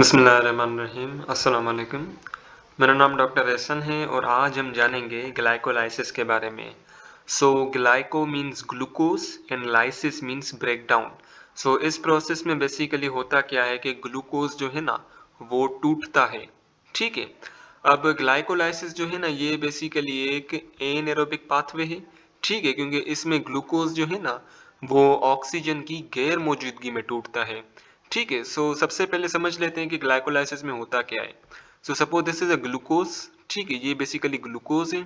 बिस्मिल्लाहिर्रहमानिर्रहीम। अस्सलाम वालेकुम। मेरा नाम डॉक्टर एहसन है और आज हम जानेंगे ग्लाइकोलाइसिस के बारे में। Glyco means glucose and lysis means breakdown. इस प्रोसेस में बेसिकली होता क्या है कि ग्लूकोज जो है ना वो टूटता है। ठीक है। अब ग्लाइकोलाइसिस जो है ना ये बेसिकली एक एनारोबिक पाथवे है। ठीक है, क्योंकि इसमें ग्लूकोज जो है ना वो ऑक्सीजन की गैर मौजूदगी में टूटता है। ठीक है। सबसे पहले समझ लेते हैं कि ग्लाइकोलाइसिस में होता क्या है। Suppose this is a glucose. ठीक है, ये बेसिकली ग्लूकोज है।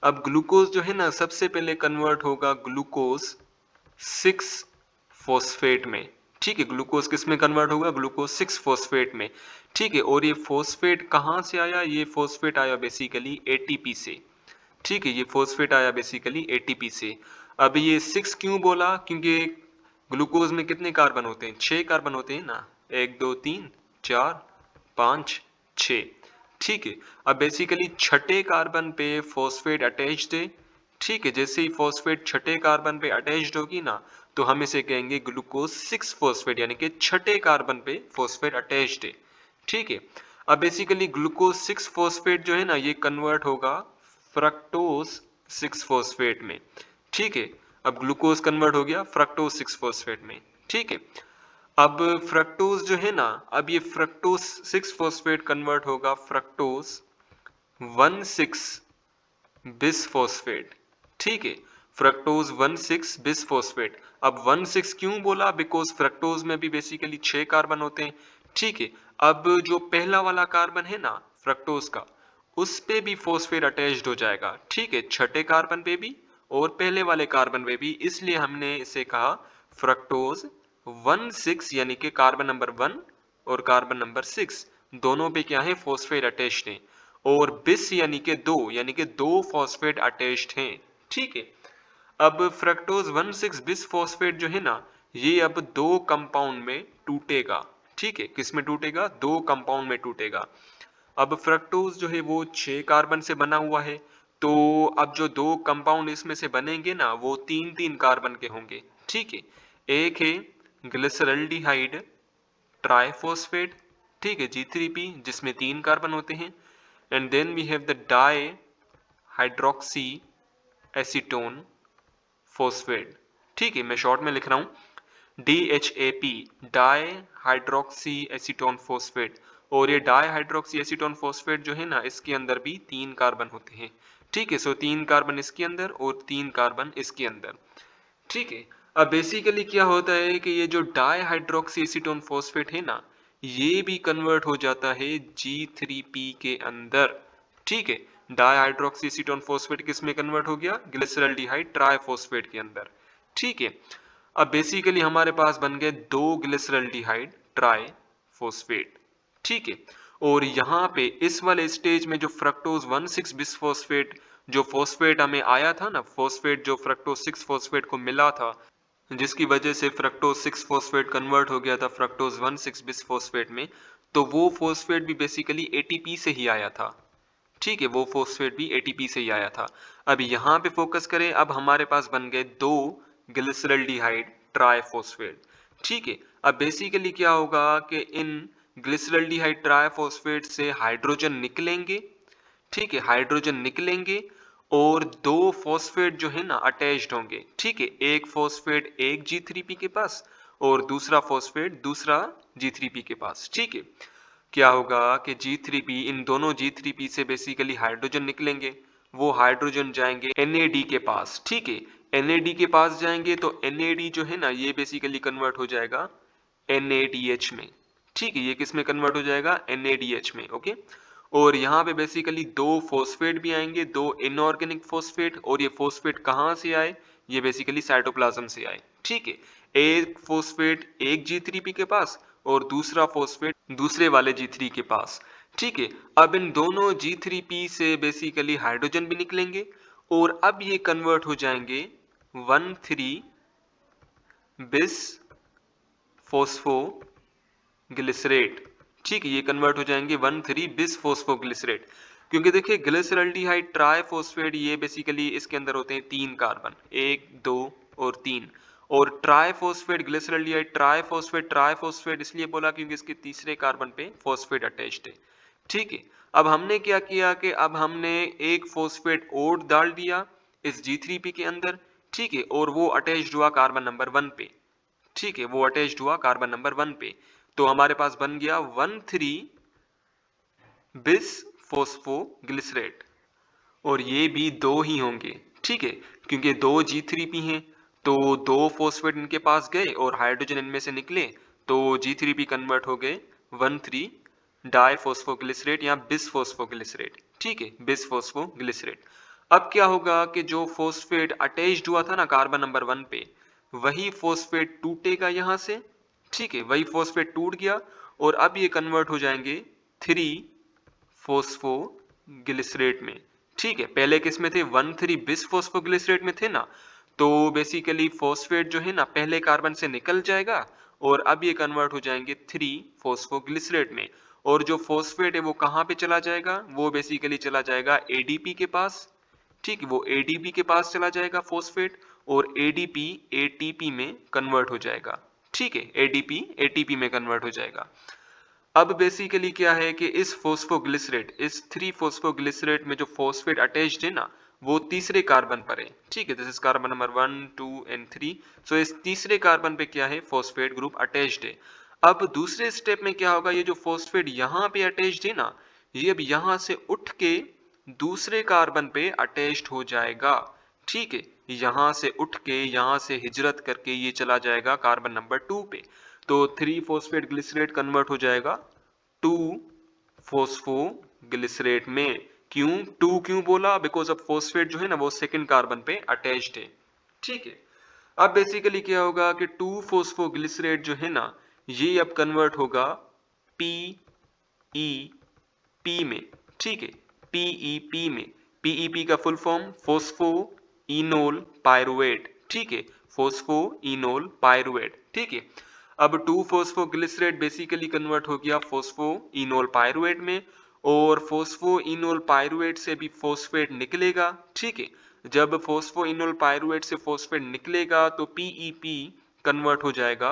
अब ग्लूकोज जो है ना सबसे पहले कन्वर्ट होगा ग्लूकोज 6 फॉस्फेट में। ठीक है, ग्लूकोज किस में कन्वर्ट होगा? ग्लूकोज 6 फॉस्फेट में। ठीक है, और ये फॉस्फेट कहाँ से आया? ये फॉस्फेट आया बेसिकली एटीपी से। ठीक है, ये फॉस्फेट आया बेसिकली एटीपी से। अब ये 6 क्यों बोला? क्योंकि ग्लूकोज में कितने कार्बन होते हैं? 6 कार्बन होते हैं ना। 1 2 3 4 5 6। ठीक है। अब बेसिकली छठे कार्बन पे फॉस्फेट अटैच्ड है। ठीक है, जैसे ही फॉस्फेट छठे कार्बन पे अटैच्ड होगी ना तो हम इसे कहेंगे ग्लूकोज 6 फॉस्फेट, यानी कि छठे कार्बन पे फॉस्फेट अटैच्ड है। ठीक है। अब बेसिकली ग्लूकोज 6 फॉस्फेट जो है ना ये कन्वर्ट होगा फ्रक्टोज 6 फॉस्फेट में। ठीक है। अब ग्लूकोज कन्वर्ट हो गया फ्रक्टोज 6 फॉस्फेट में। ठीक है। अब फ्रक्टोज जो है ना, अब ये फ्रक्टोज 6 फॉस्फेट कन्वर्ट होगा फ्रक्टोज 1,6 बिसफॉस्फेट। ठीक है, फ्रक्टोज 1,6 बिसफॉस्फेट। अब 1,6 क्यों बोला? बिकॉज फ्रक्टोज में भी बेसिकली 6 कार्बन होते हैं। ठीक है। अब जो पहला वाला कार्बन है ना फ्रक्टोज का, उस पे भी फॉस्फेट अटैच्ड हो जाएगा। ठीक है, छठे कार्बन पे भी और पहले वाले कार्बन पे भी, इसलिए हमने इसे कहा फ्रक्टोज 1,6, यानी कि कार्बन नंबर 1 और कार्बन नंबर 6 दोनों पे क्या है? फॉस्फेट अटैच्ड है। और बिस यानी कि दो, यानी कि दो फॉस्फेट अटैच्ड हैं। ठीक है। अब फ्रक्टोज 1,6 बिस फॉस्फेट जो है ना ये अब दो कंपाउंड में टूटेगा। ठीक है, किस में टूटेगा? दो कंपाउंड में टूटेगा। अब फ्रक्टोज जो है वो 6 कार्बन से बना हुआ है, तो अब जो दो कंपाउंड इसमें से बनेंगे ना वो 3-3 कार्बन के होंगे। ठीक है। एक है ग्लिसरल्डिहाइड ट्राइफॉस्फेट। ठीक है, G3P, जिसमें 3 कार्बन होते हैं। And then we have the di hydroxy acetone phosphate. ठीक है, मैं शॉर्ट में लिख रहा हूं DHAP, di hydroxy acetone phosphate. और ये डाई हाइड्रोक्सी एसीटोन फॉस्फेट जो है ना इसके अंदर भी 3 कार्बन होते हैं। ठीक है, 3 कार्बन इसके अंदर और 3 कार्बन इसके अंदर। ठीक है। अब बेसिकली क्या होता है कि ये जो डाई हाइड्रोक्सी एसीटोन फॉस्फेट है ना ये भी कन्वर्ट हो जाता है G3P के अंदर। ठीक है, डाई हाइड्रोक्सी एसीटोन फॉस्फेट किस में कन्वर्ट हो गया? ग्लिसरल्डिहाइड ट्राइफॉस्फेट के अंदर। ठीक है। अब बेसिकली हमारे पास बन गए दो ग्लिसरल्डिहाइड ट्राइफॉस्फेट। ठीक है। और यहाँ पे इस वाले स्टेज में जो फ्रक्टोज 1,6 बिसफॉस्फेट जो फॉस्फेट हमें आया था ना, फॉस्फेट जो फ्रक्टोज 6 फॉस्फेट को मिला था, जिसकी वजह से फ्रक्टोज 6 फॉस्फेट कन्वर्ट हो गया था फ्रक्टोज 1,6 बिसफॉस्फेट में, तो वो फॉस्फेट भी बेसिकली एटीपी से ही आया था। ठीक है, वो फॉस्फेट भी एटीपी से ही आया था। अब यहाँ पे फोकस करें, अब हमारे पास बन गए दो ग्लिसरल्डिहाइड ट्राइफॉस्फेट। ठीक है। अब बेसिकली क्या होगा कि इन ग्लिसरल्डिहाइड ट्राइफॉस्फेट से हाइड्रोजन निकलेंगे। ठीक है, हाइड्रोजन निकलेंगे और दो फॉस्फेट जो है ना अटैच्ड होंगे। ठीक है, एक फॉस्फेट एक G3P के पास और दूसरा फॉस्फेट दूसरा G3P के पास। ठीक है। क्या होगा कि G3P, इन दोनों G3P से बेसिकली हाइड्रोजन निकलेंगे, वो हाइड्रोजन जाएंगे NAD के पास। ठीक है, NAD के पास जाएंगे तो NAD जो है ना ये बेसिकली कन्वर्ट हो जाएगा NADH में। ठीक है, ये किस में कन्वर्ट हो जाएगा? NADH में। ओके। और यहाँ पे बेसिकली दो फॉस्फेट भी आएंगे, दो इनऑर्गेनिक फॉस्फेट। और ये फॉस्फेट कहाँ से आए? ये बेसिकली साइटोप्लाज्म से आए। ठीक है, एक फॉस्फेट एक G3P के पास और दूसरा फॉस्फेट दूसरे वाले G3 के पास। ठीक है। अब इन दोनों G3P से बेसिकली हाइड्रोजन भी निकलेंगे और अब ये कन्वर्ट हो जाएंगे 1,3 बिस फोस्फोग्लिसरेट। ठीक है, ये कन्वर्ट हो जाएंगे 1,3 बिस फोस्फोग्लिसरेट। क्योंकि देखिए ग्लिसरल्डिहाइड ट्राइफॉस्फेट ये बेसिकली इसके अंदर होते हैं 3 कार्बन, 1 2 और 3। और ट्राइफॉस्फेट ग्लिसरॉल्डिहाइड ट्राइफॉस्फेट इसलिए बोला क्योंकि इसके तीसरे कार्बन पे फॉस्फेट अटैच्ड है। ठीक है, अब हमने क्या किया कि अब हमने एक फॉस्फेट और डाल दिया इस G3P के अंदर। ठीक है, और वो अटैच्ड हुआ कार्बन नंबर 1 पे। ठीक है, वो अटैच्ड हुआ कार्बन नंबर 1 पे। तो हमारे पास बन गया 1,3 बिस फॉस्फोग्लिसरेट, और ये भी दो ही होंगे। ठीक है, क्योंकि दो G3P हैं तो दो फॉस्फेट इनके पास गए और हाइड्रोजन इनमें से निकले तो G3P कन्वर्ट हो गए 1,3 डाइफॉस्फोग्लिसरेट या बिसफॉस्फोग्लिसरेट। ठीक है, बिसफॉस्फोग्लिसरेट। अब क्या होगा कि जो फॉस्फेट अटैच्ड हुआ था ना कार्बन नंबर 1 पे, वही फॉस्फेट टूटेगा यहां से। ठीक है, वही फॉस्फेट टूट गया और अब ये कन्वर्ट हो जाएंगे 3 फोस्फोग्लिसरेट में। ठीक है, पहले किस में थे 1,3 बिस फोस्फोग्लिसरेट में थे ना, तो बेसिकली फॉस्फेट जो है ना पहले कार्बन से निकल जाएगा और अब ये कन्वर्ट हो जाएंगे 3 फोस्फोग्लिसरेट में। और जो फॉस्फेट है वो कहाँ पे चला जाएगा, वो बेसिकली चला जाएगा एडीपी के पास। ठीक है, वो एडीपी के पास चला जाएगा फॉस्फेट, और एडीपी एटीपी में कन्वर्ट हो जाएगा। ठीक है, एडीपी एटीपी में कन्वर्ट हो जाएगा। अब बेसिकली क्या है कि इस फोस्फोग्लिसरेट, इस 3 फोस्फोग्लिसरेट में जो फॉस्फेट अटैच्ड है ना, वो तीसरे कार्बन पर है। ठीक है, this is carbon number 1 2 and 3। सो इस तीसरे कार्बन पे क्या है, फॉस्फेट ग्रुप अटैच्ड है। अब दूसरे स्टेप में क्या होगा, ये जो फॉस्फेट यहाँ पे अटैच्ड है ना, ये अब यहाँ से उठ के दूसरे कार्बन पे अटैच्ड हो जाएगा। ठीक है, यहां से उठ के, यहां से हिजरत करके ये चला जाएगा कार्बन नंबर 2 पे। तो 3 फोस्फेट ग्लिसरेट कन्वर्ट हो जाएगा 2 फोस्फोग्लिसरेट में। क्यों 2 क्यों बोला, बिकॉज अब फॉस्फेट जो है ना वो सेकंड कार्बन पे अटैच्ड है। ठीक है, अब बेसिकली क्या होगा कि 2 फोस्फोग्लिसरेट जो है ना, ये अब कन्वर्ट होगा पीईपी में। ठीक है, पीईपी में। पीईपी का full form phospho enol pyruvate. ठीक है, फोस्फो इनोल पायरुवेट। ठीक है, अब 2 फोस्फोग्लिसरेट बेसिकली कन्वर्ट हो गया फोस्फो इनोल पायरुवेट में, और फोस्फो इनोल पायरुवेट से भी फॉस्फेट निकलेगा। ठीक है, जब फोस्फो इनोल पायरुवेट से फॉस्फेट निकलेगा तो पीईपी कन्वर्ट हो जाएगा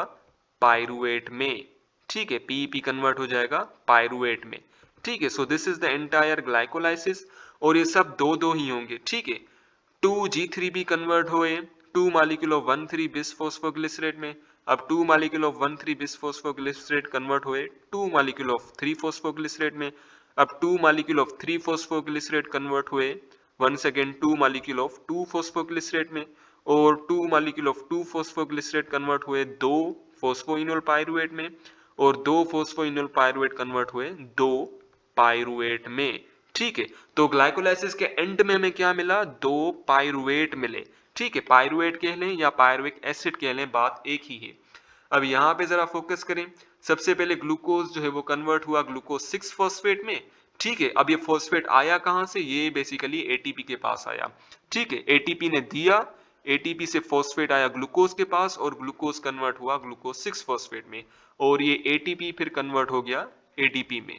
पायरुवेट में। ठीक है, पीईपी कन्वर्ट हो जाएगा पायरुवेट में। ठीक है, so this is the entire glycolysis, और ये सब दो दो ही होंगे। ठीक है, 2G3B कन्वर्ट हुए 2 मॉलिक्यूल ऑफ 1,3 बिस फोस्फोग्लिसरेट में। अब 2 मॉलिक्यूल ऑफ 1,3 बिस फोस्फोग्लिसरेट कन्वर्ट हुए 2 मॉलिक्यूल ऑफ 3 फोस्फोग्लिसरेट में। अब 2 मॉलिक्यूल ऑफ 3 फोस्फोग्लिसरेट कन्वर्ट हुए वंस अगेन 2 मॉलिक्यूल ऑफ 2 फोस्फोग्लिसरेट में, और 2 मॉलिक्यूल ऑफ 2 फोस्फोग्लिसरेट कन्वर्ट हुए 2 फोस्फोइनोल पायरुवेट में, और 2 फोस्फोइनोल पायरुवेट कन्वर्ट हुए 2 पायरुवेट में। ठीक है, तो ग्लाइकोलाइसिस के एंड में हमें क्या मिला, 2 पायरुवेट मिले। ठीक है, पायरुवेट कह लें या पायरुविक एसिड कह लें, बात एक ही है। अब यहाँ पे जरा फोकस करें। सबसे पहले ग्लूकोज जो है वो कन्वर्ट हुआ ग्लूकोज 6 फॉस्फेट में। ठीक है, अब ये फॉस्फेट आया कहां से, ये बेसिकली एटीपी के पास आया। ठीक है, एटीपी ने दिया, एटीपी से फॉस्फेट आया ग्लूकोज के पास, और ग्लूकोज कन्वर्ट हुआ ग्लूकोज 6 फॉस्फेट में, और ये एटीपी फिर कन्वर्ट हो गया एडीपी में।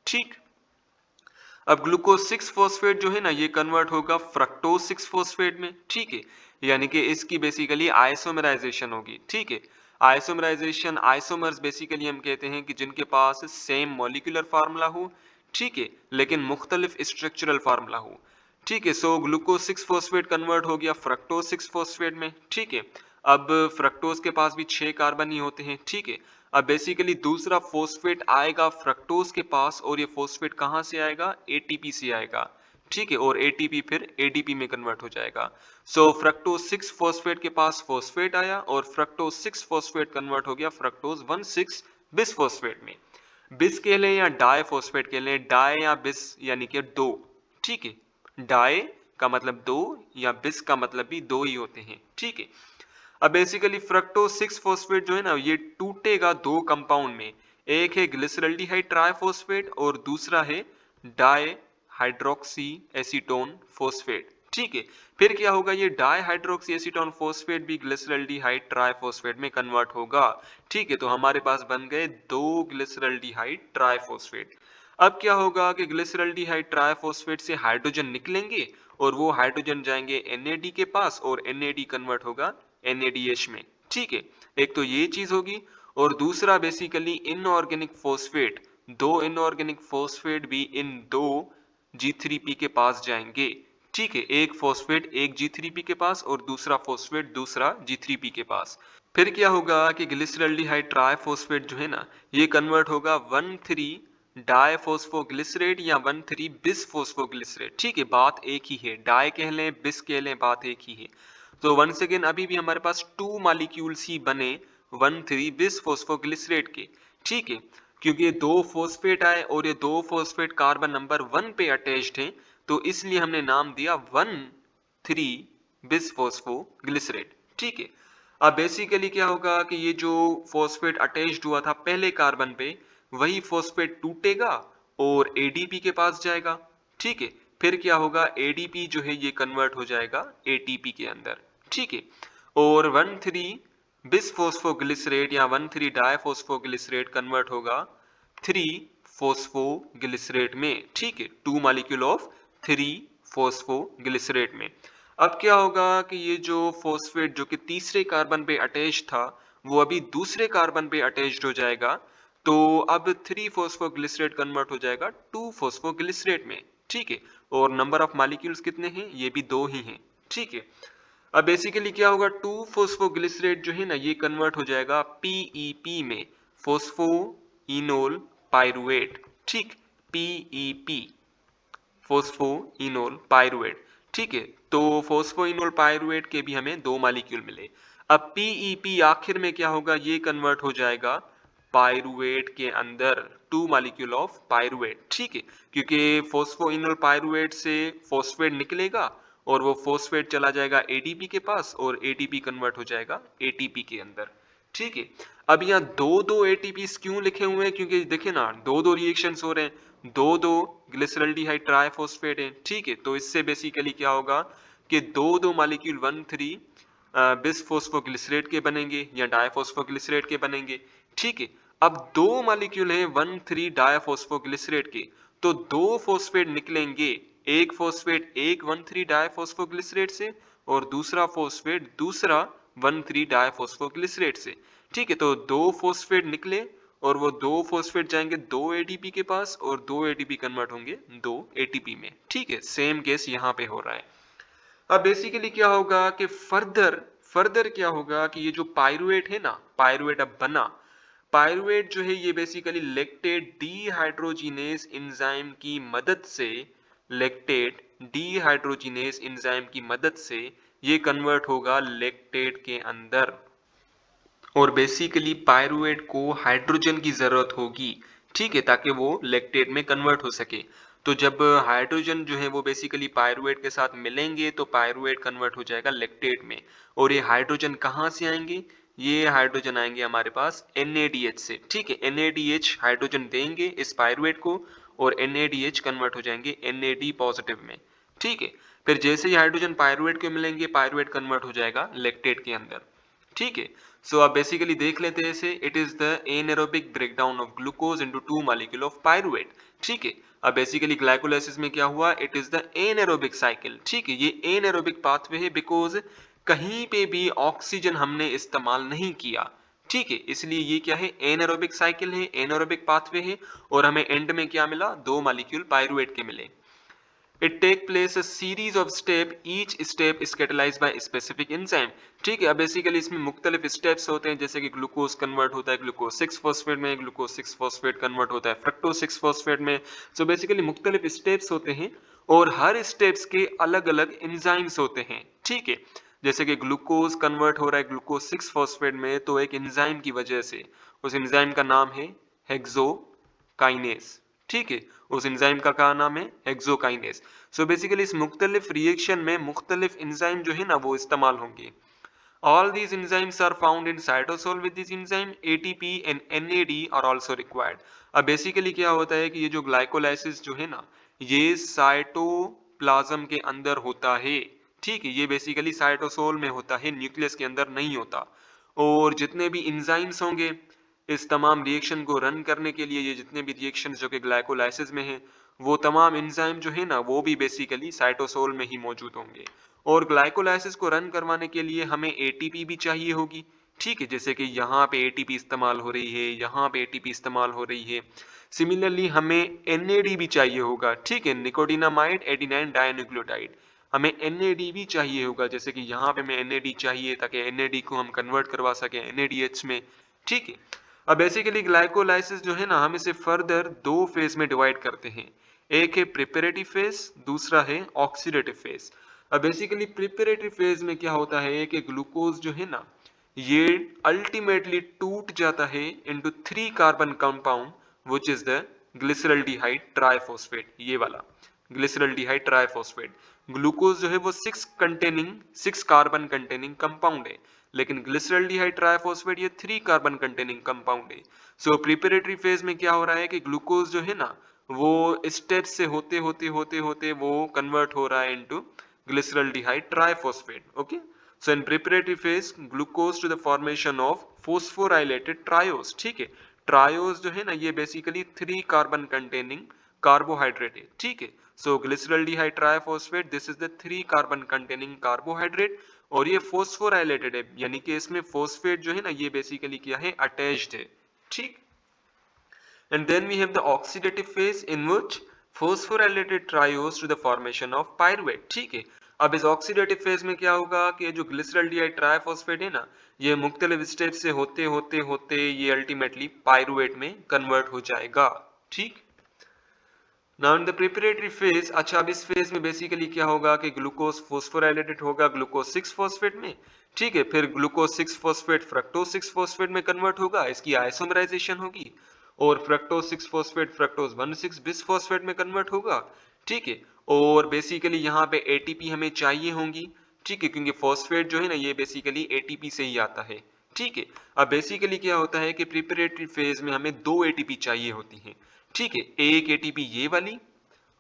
ठीक, अब ग्लूकोज 6 फॉस्फेट जो है ना, ये कन्वर्ट होगा फ्रक्टोज 6 फॉस्फेट में। ठीक है, यानी कि इसकी बेसिकली आइसोमराइजेशन होगी। ठीक है, आइसोमराइजेशन, आइसोमर्स बेसिकली हम कहते हैं कि जिनके पास सेम मॉलिक्यूलर फार्मूला हो। ठीक है, लेकिन मुख्तलिफ स्ट्रक्चरल फार्मूला हो। ठीक है, सो ग्लूकोज 6 फॉस्फेट कन्वर्ट हो गया फ्रक्टोज 6 फॉस्फेट में। ठीक है, अब फ्रक्टोज के पास भी 6 कार्बन ही होते हैं। ठीक है, अब बेसिकली दूसरा फॉस्फेट आएगा फ्रक्टोज के पास, और ये फॉस्फेट कहां से आएगा, एटीपी से आएगा। ठीक है, और एटीपी फिर एडीपी में कन्वर्ट हो जाएगा। सो फ्रक्टोज 6 फॉस्फेट के पास फॉस्फेट आया, और फ्रक्टोज 6 फॉस्फेट कन्वर्ट हो गया फ्रक्टोज 1,6 बिस फॉस्फेट में। बिस कह लें या डाई फॉस्फेट कह लें, डाई या बिस यानी कि दो। ठीक है, डाई का मतलब दो, या बिस का मतलब भी दो ही होते हैं। ठीक है, अब बेसिकली फ्रक्टोज 6 फॉस्फेट जो है ना, ये टूटेगा दो कंपाउंड में। एक है ग्लिसरल्डिहाइड ट्राइफॉस्फेट, और दूसरा है डाई हाइड्रोक्सी एसीटोन फॉस्फेट। ठीक है, फिर क्या होगा, ये डाई हाइड्रोक्सी एसीटोन फॉस्फेट भी ग्लिसरल्डिहाइड ट्राइफॉस्फेट में कन्वर्ट होगा। ठीक है, तो हमारे पास बन गए दो ग्लिसरल्डिहाइड ट्राइफॉस्फेट। अब क्या होगा कि ग्लिसरल्डिहाइड ट्राइफॉस्फेट से हाइड्रोजन निकलेंगे, और वो हाइड्रोजन जाएंगे NAD के पास, और NAD कन्वर्ट होगा NADH में। ठीक है, एक तो ये चीज होगी और दूसरा बेसिकली इनऑर्गेनिक फॉस्फेट, दो इनऑर्गेनिक फॉस्फेट भी इन दो G3P के पास जाएंगे। ठीक है, एक फॉस्फेट एक G3P के पास और दूसरा फॉस्फेट दूसरा G3P के पास। फिर क्या होगा कि ग्लिसरल्डिहाइड ट्राइफॉस्फेट जो है ना, ये कन्वर्ट होगा 1,3 डायफॉस्फोग्लिसरेट या 1,3 बिसफॉस्फोग्लिसरेट। ठीक है, बात एक ही है, डाई कह लें बिस कह लें, बात एक ही है। तो वंस अगेन अभी भी हमारे पास 2 मॉलिक्यूल्स ही बने 1,3 बिसफॉस्फोग्लिसरेट के। ठीक है, क्योंकि ये दो फॉस्फेट आए और ये दो फॉस्फेट कार्बन नंबर 1 पे अटैच्ड हैं, तो इसलिए हमने नाम दिया 1,3 बिसफॉस्फोग्लिसरेट। ठीक है, अब बेसिकली क्या होगा कि ये जो फॉस्फेट अटैच्ड हुआ था पहले कार्बन पे, वही फॉस्फेट टूटेगा और एडीपी के पास जाएगा। ठीक है, फिर क्या होगा, एडीपी जो है ये कन्वर्ट हो जाएगा एटीपी के अंदर। ठीक है, और 1,3 बिसफॉस्फोग्लिसरेट या 1,3 डायफॉस्फोग्लिसरेट कन्वर्ट होगा 3 फॉस्फोग्लिसरेट में। ठीक है, 2 मॉलिक्यूल ऑफ 3 फॉस्फोग्लिसरेट में। अब क्या होगा कि ये जो फॉस्फेट जो कि तीसरे कार्बन पे अटैच था, वो अभी दूसरे कार्बन पे अटैच्ड हो जाएगा, तो अब 3 फॉस्फोग्लिसरेट कन्वर्ट हो जाएगा 2 फॉस्फोग्लिसरेट में। ठीक है, और नंबर ऑफ मॉलिक्यूल्स कितने हैं, ये भी 2 ही हैं। ठीक है, अब बेसिकली क्या होगा, 2 फॉस्फोग्लिसरेट जो है ना, ये कन्वर्ट हो जाएगा पीईपी में, फोस्फोइनोल पाइरुवेट। ठीक, पीईपी, फोस्फोइनोल पाइरुवेट। ठीक है, तो फोस्फोइनोल पाइरुवेट के भी हमें 2 मॉलिक्यूल मिले। अब पीईपी आखिर में क्या होगा, ये कन्वर्ट हो जाएगा पाइरुवेट के अंदर, 2 मॉलिक्यूल ऑफ पाइरुवेट। ठीक है, क्योंकि फोस्फोइनोल पाइरुवेट से फॉस्फेट निकलेगा और वो फॉस्फेट चला जाएगा एडीपी के पास और एडीपी कन्वर्ट हो जाएगा एटीपी के अंदर। ठीक है, अब यहाँ दो दो एटीपीस क्यों लिखे हुए हैं, क्योंकि देखिए ना, दो दो रिएक्शंस हो रहे हैं, दो दो ग्लिसरल्डिहाइड ट्राइफॉस्फेट है। ठीक है, तो इससे बेसिकली क्या होगा कि दो दो मॉलिक्यूल 1,3 बिसफॉस्फोग्लिसरेट के बनेंगे या डायफॉस्फोग्लिसरेट के बनेंगे। ठीक है, अब दो मॉलिक्यूल हैं 1,3 डायफॉस्फोग्लिसरेट के, तो दो फॉस्फेट निकलेंगे, एक फॉस्फेट एक 1,3 डायफॉस्फोग्लिसरेट से और दूसरा फॉस्फेट दूसरा 1,3 डायफॉस्फोग्लिसरेट से। ठीक है, तो दो फॉस्फेट निकले और वो दो फॉस्फेट जाएंगे दो एटीपी के पास और दो एटीपी कन्वर्ट होंगे दो एटीपी में। ठीक है, सेम केस यहाँ पे हो रहा है। अब बेसिकली क्या होगा कि फर्दर फर्दर क्या होगा कि ये जो पाइरुवेट है ना, पाइरुवेट अब बना, पाइरुवेट जो है ये बेसिकली लैक्टेट डीहाइड्रोजिनेज एंजाइम की मदद से, लैक्टेट डीहाइड्रोजिनेज एंजाइम की मदद से ये कन्वर्ट होगा लैक्टेट के अंदर। और बेसिकली पाइरुवेट को हाइड्रोजन की जरूरत होगी। ठीक है, ताकि वो लैक्टेट में कन्वर्ट हो सके। तो जब हाइड्रोजन जो है वो बेसिकली पाइरुवेट के साथ मिलेंगे तो पाइरुवेट कन्वर्ट हो जाएगा लैक्टेट में। और ये हाइड्रोजन कहाँ से आएंगे, ये हाइड्रोजन आएंगे हमारे पास NADH से। ठीक है, NADH हाइड्रोजन देंगे इस पाइरुवेट को और NADH कन्वर्ट हो जाएंगे NAD पॉजिटिव में। ठीक है, फिर जैसे ही हाइड्रोजन पाइरुवेट को मिलेंगे, पाइरुवेट कन्वर्ट हो जाएगा लैक्टेट के अंदर। ठीक है, सो आप बेसिकली देख लेते हैं इसे, it is the anaerobic breakdown of glucose into 2 molecule of pyruvate. ठीक है, अब बेसिकली ग्लाइकोलाइसिस में क्या हुआ, it is the anaerobic cycle. ठीक है, ये एनारोबिक पाथवे है बिकॉज कहीं पे भी ऑक्सीजन हमने इस्तेमाल नहीं किया। ठीक है, इसलिए ये क्या है, एनारोबिक साइकिल है, एनारोबिक पाथवे है और हमें एंड में क्या मिला, 2 मॉलिक्यूल पाइरुवेट के मिले। It take place a series of step, each step is catalyzed by a specific enzyme। ठीक है, अब बेसिकली इसमें मुख्तलिफ स्टेप्स होते हैं, जैसे कि ग्लूकोज कन्वर्ट होता है ग्लूकोज 6 फॉस्फेट में, ग्लूकोज 6 फॉस्फेट कन्वर्ट होता है फ्रक्टोज 6 फॉस्फेट में। सो बेसिकली मुख्तलिफ स्टेप्स होते हैं और हर स्टेप्स के अलग अलग एंजाइम्स होते हैं। ठीक है, जैसे कि ग्लूकोज कन्वर्ट हो रहा है ग्लूकोज 6 फॉस्फेट में तो एक एंजाइम की वजह से, उस एंजाइम का नाम है हेक्सोकाइनेस। ठीक है, उस एंजाइम का क्या नाम है, हेक्सोकाइनेस। सो बेसिकली इस मुख्तलिफ रिएक्शन में मुख्तलिफ एंजाइम जो है ना वो इस्तेमाल होंगे। All these enzymes are found in cytosol with this enzyme, ATP and NAD are also required। अब बेसिकली क्या होता है कि ये जो ग्लाइकोलाइसिस जो है ना, ये साइटोप्लाज्म के अंदर होता है। ठीक है, ये बेसिकली साइटोसोल में होता है, न्यूक्लियस के अंदर नहीं होता। और जितने भी एंजाइम्स होंगे इस तमाम रिएक्शन को रन करने के लिए, ये जितने भी रिएक्शंस जो कि ग्लाइकोलाइसिस में हैं, वो तमाम एंजाइम जो है ना वो भी बेसिकली साइटोसोल में ही मौजूद होंगे। और ग्लाइकोलाइसिस को रन करवाने के लिए हमें एटीपी भी चाहिए होगी। ठीक है, जैसे कि यहाँ पे एटीपी इस्तेमाल हो रही है, यहाँ पे एटीपी इस्तेमाल हो रही है। सिमिलरली हमें एनएडी भी चाहिए होगा, ठीक है, निकोटिनामाइड एडिनाइन डाइन्यूक्लियोटाइड। हमें एनएडी भी चाहिए होगा, जैसे कि यहाँ पे हमें एनएडी चाहिए ताकि एनएडी को हम कन्वर्ट करवा सकें एनएडीएच में, ठीक है। अब बेसिकली ग्लाइकोलाइसिस जो है ना, हम इसे फर्दर दो फेज में डिवाइड करते हैं। एक है प्रिपरेटिव फेज, दूसरा है ऑक्सीडेटिव फेज। अब बेसिकली प्रिपरेटरी फेज में क्या होता है कि ग्लूकोज जो है ना, ये अल्टीमेटली टूट जाता है into 3 carbon compound which is the glyceraldehyde triphosphate. ये वाला ग्लिसरल्डिहाइड ट्राइफॉस्फेट। ग्लूकोज जो है वो 6 कार्बन कंटेनिंग कंपाउंड है, लेकिन ग्लिसरल्डिहाइड ट्राइफॉस्फेट ये 3 कार्बन कंटेनिंग कंपाउंड है। सो प्रिपरेटरी फेज में क्या हो रहा है कि ग्लूकोज जो है ना, वो स्टेप से होते होते होते होते वो कन्वर्ट हो रहा है into glyceraldehyde triphosphate. Okay, so in preparatory phase glucose to the formation of phosphorylated triose. ठीक है, triose जो है ना, ये बेसिकली 3 कार्बन कंटेनिंग कार्बोहाइड्रेट है, ठीक है। So glyceraldehyde triphosphate, this is the 3 carbon containing carbohydrate, और ये फोस्फोराइलेटेड है, यानी कि इसमें फोस्फेट जो है ना, ये बेसिकली क्या है, अटैच्ड है, ठीक। And then we have the oxidative phase in which phosphorylated triose to the formation of pyruvate, ठीक है। अब इस ऑक्सीडेटिव फेज में क्या होगा कि जो ग्लिसरल्डिहाइड ट्राइफॉस्फेट है ना, ये मुख्तलिफ स्टेप से होते होते होते ये अल्टीमेटली पायरुवेट में कन्वर्ट हो जाएगा, ठीक। Now in the preparatory phase, अच्छा अब इस फेज में बेसिकली क्या होगा कि ग्लूकोज फोस्फोराइलेटेड होगा ग्लूकोज 6 फॉस्फेट में, ठीक है। फिर ग्लूकोज 6 फॉस्फेट फ्रक्टोज 6 फॉस्फेट में कन्वर्ट होगा, इसकी आइसोमराइजेशन होगी, और fructose 6 phosphate fructose 1,6 bis phosphate में कन्वर्ट होगा, ठीक है। और बेसिकली यहाँ पे एटीपी हमें चाहिए होंगी, ठीक है, क्योंकि फॉस्फेट जो है ना, ये बेसिकली एटीपी से ही आता है, ठीक है। अब बेसिकली क्या होता है कि प्रिपरेटरी फेज में हमें 2 एटीपी चाहिए होती हैं, ठीक है। एक एटीपी ये वाली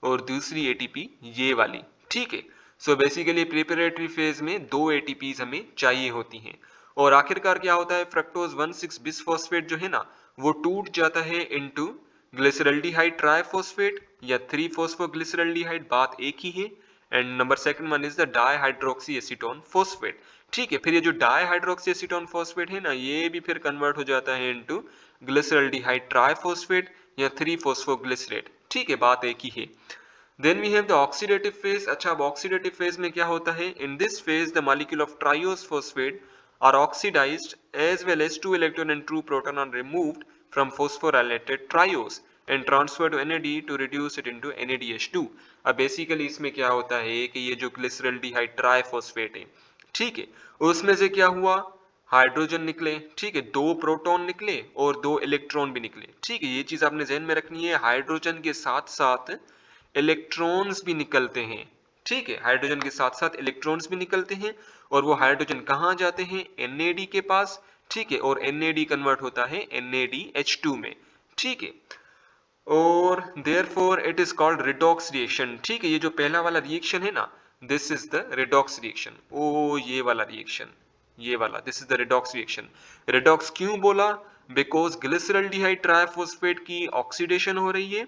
और दूसरी एटीपी ये वाली, ठीक है। सो बेसिकली प्रिपरेटरी फेज में 2 एटीपीज हमें चाहिए होती हैं, और आखिरकार क्या होता है, फ्रक्टोज 1,6 बिसफॉस्फेट जो है ना, वो टूट जाता है इनटू ग्लिसरल्डिहाइड ट्राइफॉस्फेट या 3 फॉस्फोग्लिसरल्डिहाइड, बात एक ही है। And number second one is the dihydroxy acetone phosphate, ठीक है। फिर ये जो डाईहाइड्रोक्सी एसीटोन फॉस्फेट है ना, ये भी फिर कन्वर्ट हो जाता है इनटू ग्लिसरल्डिहाइड ट्राइफॉस्फेट या 3 फॉस्फोग्लिसरेट, ठीक है, बात एक ही है। Then we have the oxidative phase. अच्छा अब ऑक्सीडेटिव फेज में क्या होता है, in this phase the molecule of triose phosphate are oxidized as well as 2 electron and 2 proton are removed from phosphorylated triose and transferred to NAD to reduce it into NADH2। अब basically इसमें क्या होता है कि ये जो glyceraldehyde triphosphate है, ठीक है, उसमें से क्या हुआ, हाइड्रोजन निकले, ठीक है, 2 प्रोटॉन निकले और 2 इलेक्ट्रॉन भी निकले, ठीक है। ये चीज आपने ध्यान में रखनी है, हाइड्रोजन के साथ साथ इलेक्ट्रॉन्स भी निकलते हैं, ठीक है, हाइड्रोजन के साथ साथ इलेक्ट्रॉन्स भी निकलते हैं, और वो हाइड्रोजन कहाँ जाते हैं, NAD के पास, ठीक है, और NAD कन्वर्ट होता है NADH2 में, ठीक है। और therefore it is called redox reaction, ठीक है। ये जो पहला वाला रिएक्शन है ना, this is the redox reaction, ओ ये वाला रिएक्शन, ये वाला, this is the redox reaction. Redox क्यों बोला, बिकॉज ग्लिसरल्डिहाइड ट्राइफॉस्फेट की ऑक्सीडेशन हो रही है,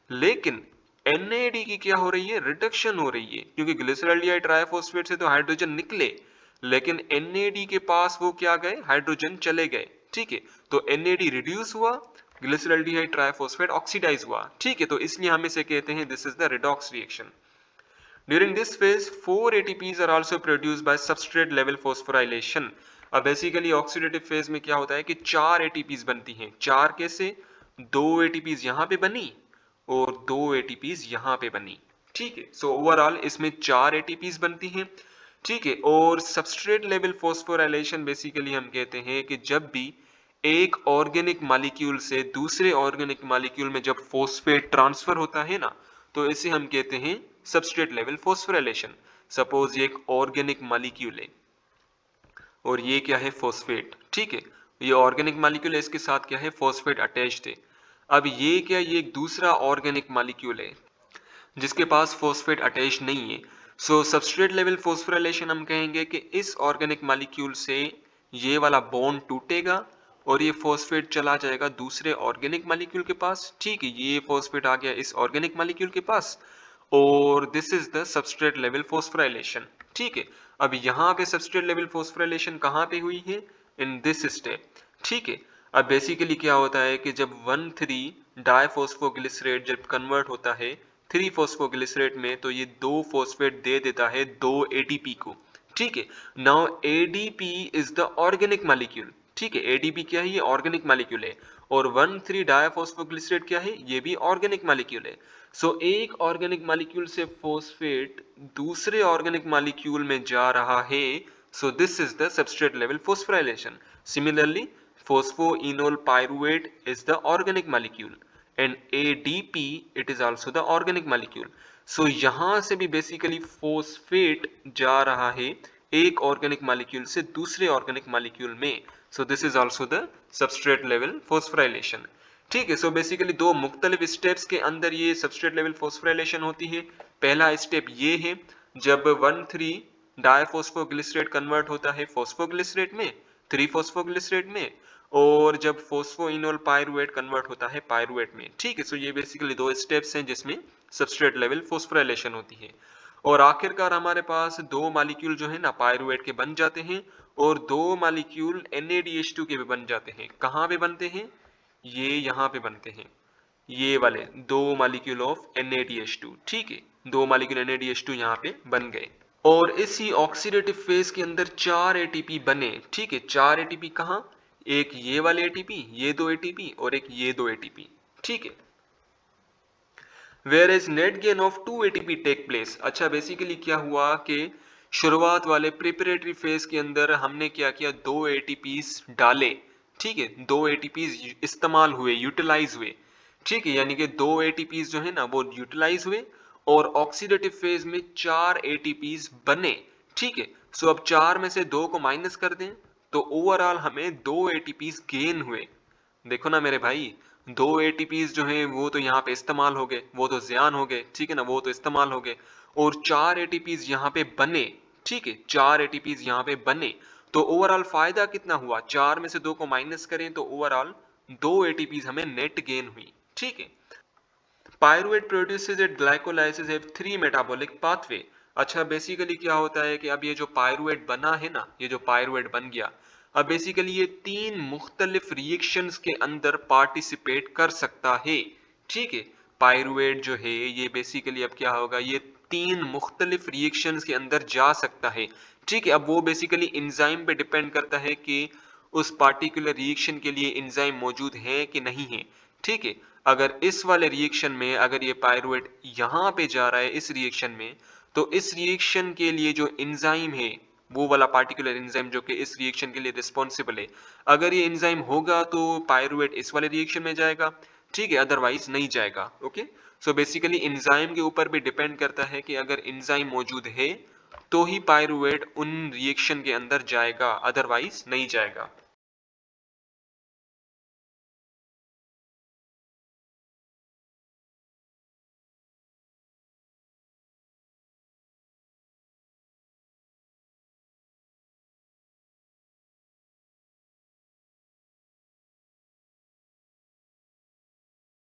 लेकिन NAD की क्या हो रही है, रिडक्शन हो रही है, क्योंकि ग्लिसरल्डिहाइड ट्राइफॉस्फेट से तो हाइड्रोजन निकले, लेकिन NAD के पास वो क्या गए, हाइड्रोजन चले गए, ठीक है। तो NAD रिड्यूस हुआ, ग्लिसरल्डिहाइड ट्राइफॉस्फेट ऑक्सीडाइज हुआ, ठीक है। तो इसलिए हम इसे कहते हैं this is the redox reaction. During this phase, 4 ATPs are also produced by substrate level phosphorylation। अब बेसिकली ऑक्सीडेटिव फेज में क्या होता है कि 4 ATPs बनती हैं, 4 कैसे, 2 ATPs यहाँ पे बनी और 2 ATPs यहाँ पे बनी, ठीक है। सो ओवरऑल इसमें 4 ATPs बनती हैं, ठीक है। और सबस्ट्रेट लेवल फॉस्फोराइलेशन बेसिकली हम कहते हैं कि जब भी एक ऑर्गेनिक मॉलिक्यूल से दूसरे ऑर्गेनिक मॉलिक्यूल में जब फॉस्फेट ट्रांसफर होता है ना, तो इसे हम कहते हैं सबस्ट्रेट लेवल फॉस्फोराइलेशन। सपोज ये एक ऑर्गेनिक मॉलिक्यूल है और ये क्या है, फॉस्फेट, ठीक है। ये ऑर्गेनिक मॉलिक्यूल है, इसके साथ क्या है, फॉस्फेट अटैच्ड है। अब ये क्या, ये एक दूसरा ऑर्गेनिक मॉलिक्यूल है जिसके पास फॉस्फेट अटैच नहीं है। सो सबस्ट्रेट लेवल फॉस्फोराइलेशन हम कहेंगे कि इस ऑर्गेनिक मॉलिक्यूल से ये वाला बॉन्ड टूटेगा और ये फॉस्फेट चला जाएगा दूसरे ऑर्गेनिक मॉलिक्यूल के पास, ठीक है। ये फॉस्फेट आ गया इस ऑर्गेनिक मॉलिक्यूल के पास, और this is the substrate level phosphorylation, ठीक है। अब यहाँ पे सबस्ट्रेट लेवल फॉस्फोराइलेशन कहाँ पे हुई है, इन दिस स्टेप। ठीक है, अब बेसिकली क्या होता है कि जब 1,3 डाइफॉस्फोग्लिसरेट जब कन्वर्ट होता है 3 फॉस्फोग्लिसरेट में, तो ये 2 फॉस्फेट दे देता है 2 एटीपी को। ठीक है, now ADP is the organic molecule. ठीक है, एडीपी क्या है? ये ऑर्गेनिक मॉलिक्यूल है। और 1,3 डाइफॉस्फोग्लिसरेट क्या है? ये भी ऑर्गेनिक मॉलिक्यूल है। सो एक ऑर्गेनिक मॉलिक्यूल से फॉस्फेट दूसरे ऑर्गेनिक मॉलिक्यूल में जा रहा है, so this is the substrate level phosphorylation. Similarly, phosphoenol pyruvate is the organic molecule and ADP it is also the organic molecule. So यहाँ से भी बेसिकली फोस्फेट जा रहा है एक ऑर्गेनिक मॉलिक्यूल से दूसरे ऑर्गेनिक मॉलिक्यूल में। So this is also the substrate level phosphorylation. ठीक है, सो बेसिकली दो मुख्तलिफ स्टेप्स के अंदर ये सबस्ट्रेट लेवल फोस्फोराइलेशन होती है। पहला स्टेप ये है जब 1,3 डाइफॉस्फोग्लिसरेट कन्वर्ट होता है फॉस्फोग्लिसरेट में, 3 फॉस्फोग्लिसरेट में, और जब फोस्फोइनोल पायरुवेट कन्वर्ट होता है पायरुवेट में। ठीक है, सो ये बेसिकली दो स्टेप्स हैं जिसमें सबस्ट्रेट लेवल फोस्फोराइलेशन होती है। और आखिरकार हमारे पास दो मॉलिक्यूल जो है ना पायरुवेट के बन जाते हैं और दो मॉलिक्यूल NaDH2 के भी बन जाते हैं। कहाँ पे बनते हैं? ये यहाँ पे बनते हैं, ये वाले दो मॉलिक्यूल ऑफ NaDH2। ठीक है, दो मॉलिक्यूल NaDH2 यहाँ पे बन गए और इसी ऑक्सीडेटिव फेज के अंदर 4 एटीपी बने। ठीक है, 4 एटीपी कहाँ? एक ये वाले एटीपी, ये दो एटीपी और एक ये दो एटीपी। ठीक है, where is net gain of 2 ATP take place. अच्छा, बेसिकली क्या हुआ कि शुरुआत वाले प्रिपरेटरी फेज के अंदर हमने क्या किया, 2 एटीपीज डाले। ठीक है, 2 एटीपीज इस्तेमाल हुए, यूटिलाइज हुए। ठीक है, यानी कि 2 एटीपीज जो है ना वो यूटिलाइज हुए और ऑक्सीडेटिव फेज में 4 एटीपीज बने। ठीक है, सो अब 4 में से 2 को माइनस कर दें तो ओवरऑल हमें 2 एटीपीज गेन हुए। देखो ना मेरे भाई, 2 एटीपीज जो हैं वो तो यहाँ पे इस्तेमाल हो गए, वो तो ज़ियान हो गए। ठीक है ना, वो तो इस्तेमाल हो गए और 4 एटीपीज यहाँ पे बने। ठीक है, 4 एटीपीज यहाँ पे बने तो ओवरऑल फायदा कितना हुआ? 4 में से 2 को माइनस करें तो ओवरऑल 2 एटीपीज हमें नेट गेन हुई। ठीक है, pyruvate produces at glycolysis have 3 metabolic pathway. अच्छा, बेसिकली क्या होता है कि अब ये जो पायरुवेट बना है ना, ये जो पायरुवेट बन गया, अब बेसिकली ये 3 मुख्तलिफ रिएक्शंस के अंदर पार्टिसिपेट कर सकता है। ठीक है, पायरुवेट जो है ये बेसिकली अब क्या होगा, ये 3 मुख्तलिफ रिएक्शंस के अंदर जा सकता है। ठीक है, अब वो बेसिकली एंजाइम पे डिपेंड करता है कि उस पार्टिकुलर रिएक्शन के लिए एंजाइम मौजूद है कि नहीं है। ठीक है, अगर इस वाले रिएक्शन में अगर ये पायरुवेट यहाँ पे जा रहा है इस रिएक्शन में, तो इस रिएक्शन के लिए जो एंजाइम है वो वाला पार्टिकुलर एंजाइम जो कि इस रिएक्शन के लिए रिस्पॉन्सिबल है, अगर ये एंजाइम होगा तो पायरुवेट इस वाले रिएक्शन में जाएगा। ठीक है, अदरवाइज नहीं जाएगा। ओके, सो बेसिकली एंजाइम के ऊपर भी डिपेंड करता है कि अगर एंजाइम मौजूद है तो ही पायरुवेट उन रिएक्शन के अंदर जाएगा, अदरवाइज नहीं जाएगा।